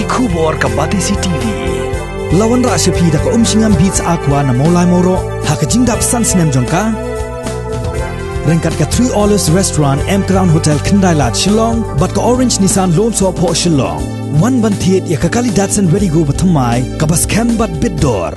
kubor ka Batisi TV. Lawan ra sepi da ka singam beats aqua na molai moro ha ka jingdap sans nem jongka. Rengkat ka 3 Olives Restaurant M Crown Hotel Kendailat Shillong bat ka Orange Nissan Loan So Po Shillong. One ban thiet ya ka kali Datsun Ready Go bathamai ka bas cam bat bidor.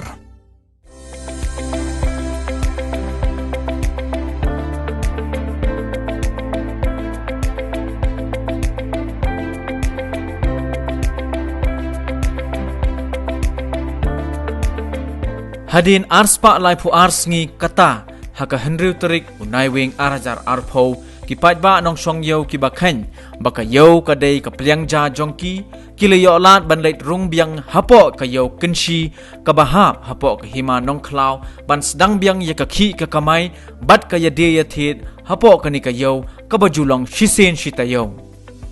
Hadien arspa lai pu Sngi kata haka henriu terik unai wing arajar arpo ki Paidbah nong song yo ki bakhen baka yo kadai ka Biang jongki ki le Ïohlad ban leit Rung Biang hapo ka yo Kynshi ka bahap hapo ka hima nong klau ban sedang Biang ya ka khi ka kamai bat ka ya de ya thit hapo ka ni ka yo ka bajulong shisen shita yo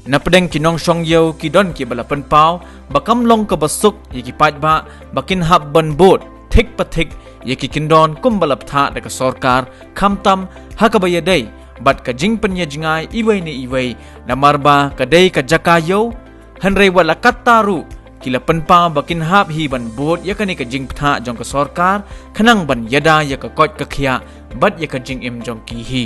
na pedeng ki nong song yo ki don ki bala pen pau bakam long ka basuk ya ki Paidbah bakin hab ban bot Thik pathik yaki kindon kumbalap tha deka sorkar khamtam hakabaya day bat ka jing penya jingai iway ni iway namarba kadai ka jakayo hanrei wala kataru kila penpa bakin hap hi ban bot yakani ka jing tha jong ka sorkar khanang ban yada yaka kot ka khia bat yaka jing im jong ki hi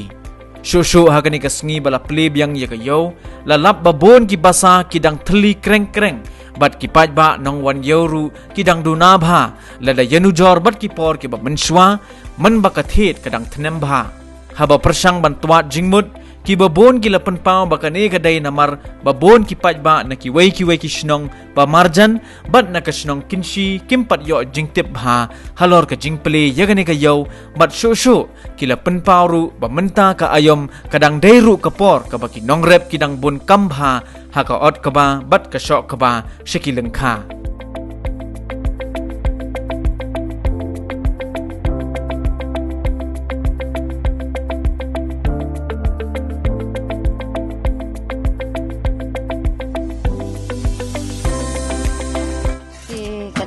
shushu hakani ka sngi bala ple Biang yaka yo lalap babon ki basa kidang thli kreng kreng bat ki Paidbah nong wan yoru kidang duna bha lada yanu jor bat ki por ki ba menshwa man bakathet kadang thnem bha haba persang ban tuat jingmut ki babon ki lapan pau bakane kadai namar babon ki Paidbah na ki wei ki shnong ba marjan bat na ka shnong Kynshi kimpat yo jingtip bha halor ka jingple yagane ka yo bat shushu ki lapan pau ru ba menta ka ayom kadang dairu ka por ka baki nong rep kidang bun kambha haka ot kaba bat ka shok kaba shekileng kha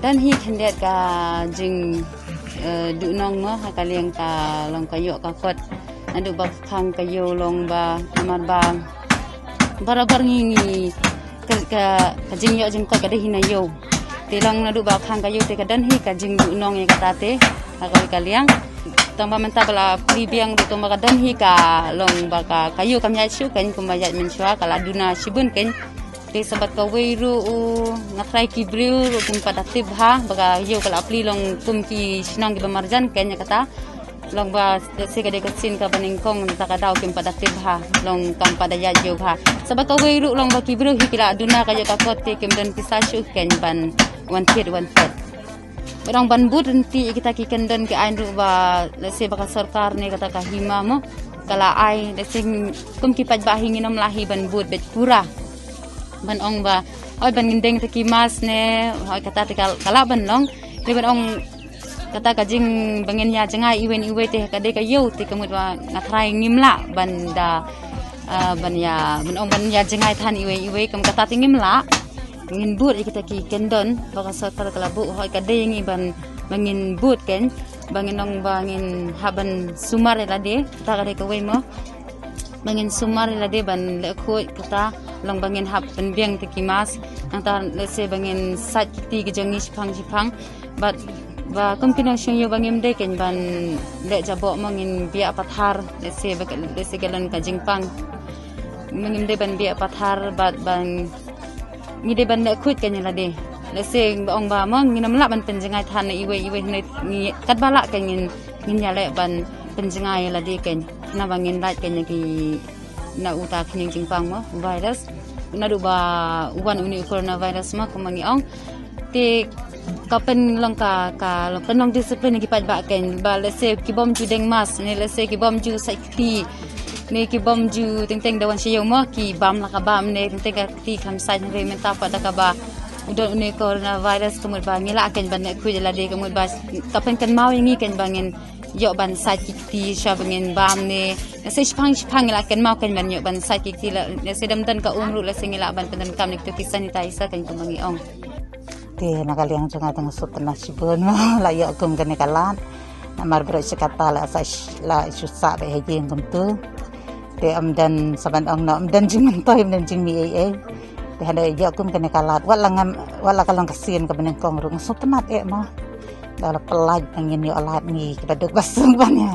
dan hi khendet ka jing du nong mo ha kaliang ka long kayo ka kot adu ba khang kayo long ba amar ba barabar ngi ka jing yo jing kot ka de hina yo te long adu ba khang kayo te ka dan hi ka jing du nong ye ka tate ha kaliang tamba menta bala pri Biang du tamba ka dan hi ka long ba ka kayo kam ya shu kan kumayat menshwa kala duna shibun kan te sabat ka weiru ngatrai ki bril kum pada tibha baga yo kala apli long kum ki sinang ki bamarjan kenya kata long ba se ka de ka sin ka baningkong ta ka daw kim pada tibha long kam pada ya yo bha sabat ka weiru long ba ki bril hikila duna ka yo ka kote kim dan pisashu ken ban one third orang ban bud nanti kita ki kendan ki ain ru ba se baka sarkar ne kata ka hima mo kala ai de sing kum ki Paidbah hinginom lahi ban bud bet pura ban ong ba oi ban ngindeng te kimas ne oi kata te kala ban long le ban ong kata ka jing bangen ya jangai iwen iwe te ka de ka yo te kamut wa ngatrai ngimla ban da ban ong ban ya jangai than iwe kam kata te ngimla ngin but kita ki kendon baka sarkar kala bu oi ka de ngi ban bangin but ken bangin ong bangin haban sumar la de ta ka de ka we mo bangin sumar la de ban le khoi kata long bangin hap pen Biang te kimas nang ta lese bangin sat kiti ke jangi sipang but ba kompino syong yo bangim de ken ban le jabok mangin bia pathar lese galan ka jingpang mangim de ban bia pathar bat ban ni de ban le khut ken la de lese ong ba mong nginam la ban penjengai than iwe ni kat bala ken ngin ya le ban penjengai la de ken na bangin lat ken ki na uta kning jingpang mo virus na du ba uwan uni coronavirus ma kumangi ong ti kapen long ka long penong disiplin ki Paidbah ken ba lese ki bom ju deng mas ne lese ki bom ju sakti ne ki bom ju teng dawan siyo mo ki bam la ka bam ne teng ka ti kham sai ne menta pa da ka ba udon uni coronavirus kumut ba ngila ken ban ne ku la de kumut ba kapen kan mau ngi ken bangin yo ban sai kiti sha bangin bam ne se spang la ken mau ken ban yo ban sai kiti la se dam dan ka umru la singila ban pen kam nik to sanitizer kan kumangi ong te nakaliang janga tang sut na sibon la yo kum kan kalan namar bro sekata la sa la susa be hejing kum tu te amdan saban ong na amdan jing toy amdan jing mi ada yo kum kene kalat wala kalang kasian ke beneng kong rung sutenat mah dalam pelaj angin Ïohlad ni kebaduk basung bannya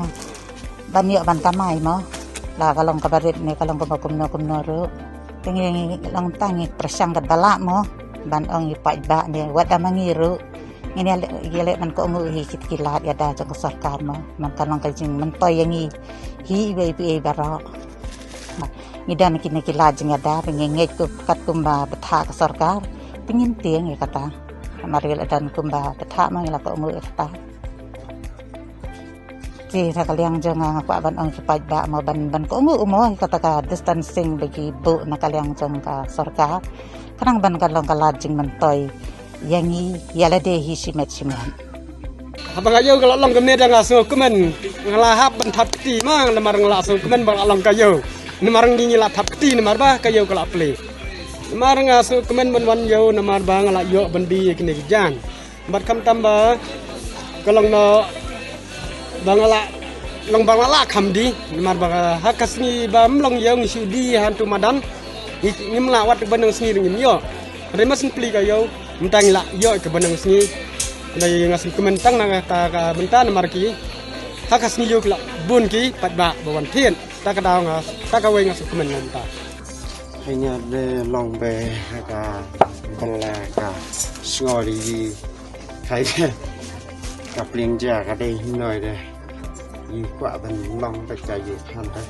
ban yo ban kamai mah lah kalong kabarit ni kalong kumno ru tengi lang tangi persang kat balak mah ban ong Paidbah ni wada mangiru ini gele man ko mu hi kilat ya da jang sarkar mah man kalong kajing mentoy yang hi ibe bara ngidan kini kilat jeng ada pengenget ku kat kumba betha ke sarkar pingin tiang ya kata mari dan kumba betha mang la ko mu kata ji ta kaliang jang apa ban ong Paidbah ma ban ko mu kata ka distancing bagi bu na kaliang jang ka sarkar kanang ban kalong kalat jeng mentoy yangi Ïohlad hi simet abang ayo kalau long kemen dah ngasuh kemen ngelahap bentap ti mang lemar ngelangsung kemen bang long kayo lemar ngingi la tap ti lemar bah kayo kalau play lemar ngasuh kemen ban yo lemar bang la yo bendi kini jan bat kam tambah kalau no bang la long bang la kam di lemar bang hakas ni bam long yo ngisi di hantu madan ngim la wat benang sni ngim yo remas pli kayo mentang la yo ke benang sni dari ngasih kementang na ta bentan marki hakas ni yuk la bun ki Paidbah bawan tien ta ka daw ngas ta ka we ngasih kementan ta hanya de long be ka bala ka Sngi khai ka plieng ja ka dei noi de yi kwa ban long ba cha yu han ta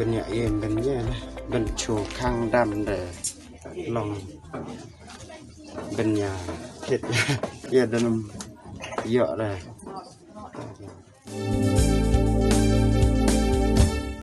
ben ya em ben ye na ben chu khang dam de long ben ya thiết ya đơn dọ đây